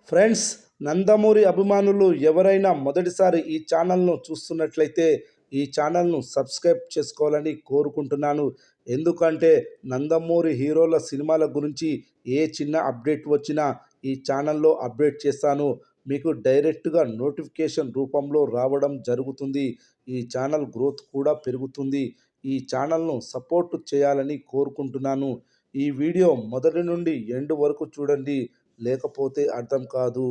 Friends, Nandamuri అభిమానులు ఎవరైనా మొదటిసారి ఈ ఛానల్ను చూస్తున్నట్లయితే ఈ ఛానల్ను సబ్స్క్రైబ్ చేసుకోవాలని కోరుకుంటున్నాను. ఎందుకంటే నందమూరి హీరోల సినిమాల గురించి ఏ చిన్న అప్డేట్ వచ్చినా ఈ ఛానల్లో అప్డేట్ చేస్తాను. మీకు డైరెక్ట్గా నోటిఫికేషన్ రూపంలో రావడం జరుగుతుంది. ఈ ఛానల్ గ్రోత్ కూడా పెరుగుతుంది. ఈ ఛానల్ను సపోర్ట్ చేయాలని కోరుకుంటున్నాను. ఈ వీడియో మొదటి నుండి ఎండ్ వరకు చూడండి, లేకపోతే అర్థం కాదు.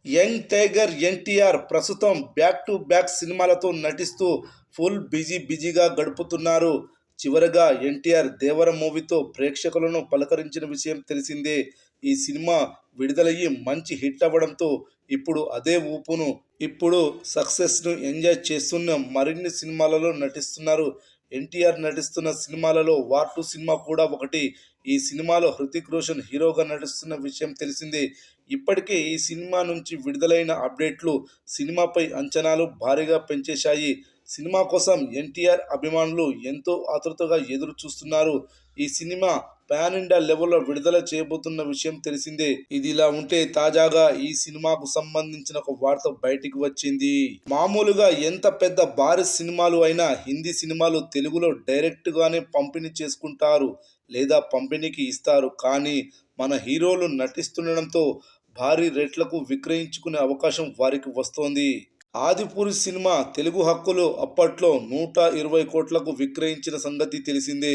యంగ్ టైగర్ ఎన్టీఆర్ ప్రస్తుతం బ్యాక్ టు బ్యాక్ సినిమాలతో నటిస్తూ ఫుల్ బిజీగా గడుపుతున్నారు. చివరగా ఎన్టీఆర్ దేవర మూవీతో ప్రేక్షకులను పలకరించిన విషయం తెలిసిందే. ఈ సినిమా విడుదలయ్యి మంచి హిట్ అవ్వడంతో ఇప్పుడు అదే ఊపును, ఇప్పుడు సక్సెస్ను ఎంజాయ్ చేస్తున్న మరిన్ని సినిమాలలో నటిస్తున్నారు. ఎన్టీఆర్ నటిస్తున్న సినిమాలలో వార్ 2 సినిమా కూడా ఒకటి. ఈ సినిమాలో హృతిక్ రోషన్ హీరోగా నటిస్తున్న విషయం తెలిసిందే. ఇప్పటికే ఈ సినిమా నుంచి విడుదలైన అప్డేట్లు సినిమాపై అంచనాలు భారీగా పెంచేశాయి. సినిమా కోసం ఎన్టీఆర్ అభిమానులు ఎంతో ఆతృతగా ఎదురు చూస్తున్నారు. ఈ సినిమా పాన్ ఇండియా లెవెల్లో విడుదల చేయబోతున్న విషయం తెలిసిందే. ఇదిలా ఉంటే తాజాగా ఈ సినిమాకు సంబంధించిన ఒక వార్త బయటికి వచ్చింది. మామూలుగా ఎంత పెద్ద భారీ సినిమాలు అయినా హిందీ సినిమాలు తెలుగులో డైరెక్ట్ గానే పంపిణీ చేసుకుంటారు లేదా పంపిణీకి ఇస్తారు. కానీ మన హీరోలు నటిస్తుండడంతో భారీ రేట్లకు విక్రయించుకునే అవకాశం వారికి వస్తోంది. ఆదిపురుష్ సినిమా తెలుగు హక్కులు అప్పట్లో 120 కోట్లకు విక్రయించిన సంగతి తెలిసిందే.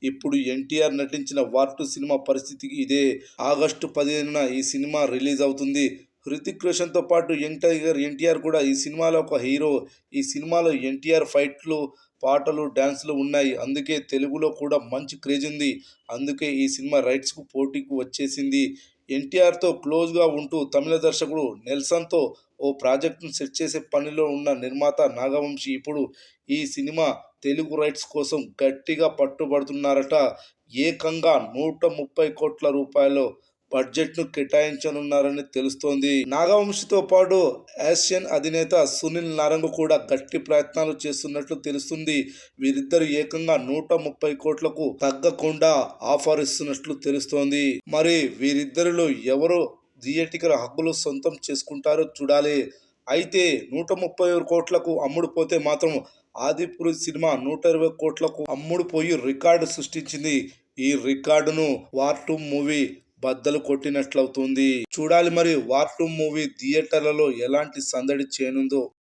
ఇప్పుడు ఎన్టీఆర్ నటించిన వార్ 2 సినిమా పరిస్థితి ఇదే. ఆగస్టు 15న ఈ సినిమా రిలీజ్ అవుతుంది. హృతిక్ రోషన్తో పాటు యంగ్ టైగర్ ఎన్టీఆర్ కూడా ఈ సినిమాలో ఒక హీరో. ఈ సినిమాలో ఎన్టీఆర్ ఫైట్లు, పాటలు, డ్యాన్సులు ఉన్నాయి. అందుకే తెలుగులో కూడా మంచి క్రేజ్ ఉంది. అందుకే ఈ సినిమా రైట్స్కు పోటీకి వచ్చేసింది. ఎన్టీఆర్తో క్లోజ్గా ఉంటూ తమిళ దర్శకుడు నెల్సన్తో ఓ ప్రాజెక్టును సెట్ చేసే పనిలో ఉన్న నిర్మాత నాగవంశి ఇప్పుడు ఈ సినిమా తెలుగు రైట్స్ కోసం గట్టిగా పట్టుబడుతున్నారట. ఏకంగా 130 కోట్ల రూపాయల బడ్జెట్ను కేటాయించనున్నారని తెలుస్తోంది. నాగవంశితో పాటు యాక్షన్ అధినేత సునీల్ నారంగ్ కూడా గట్టి ప్రయత్నాలు చేస్తున్నట్లు తెలుస్తుంది. వీరిద్దరు ఏకంగా 130 కోట్లకు తగ్గకుండా ఆఫర్ ఇస్తున్నట్లు తెలుస్తోంది. మరి వీరిద్దరిలో ఎవరు థియేటికల్ హక్కులు సొంతం చేసుకుంటారో చూడాలి. అయితే 130 కోట్లకు అమ్ముడుపోతే మాత్రం ఆదిపురుష్ సినిమా 120 కోట్లకు అమ్ముడుపోయి రికార్డు సృష్టించింది. ఈ రికార్డును వార్ 2 మూవీ బద్దలు కొట్టినట్లవుతుంది. చూడాలి మరి వార్ 2 మూవీ థియేటర్లలో ఎలాంటి సందడి చేయనుందో.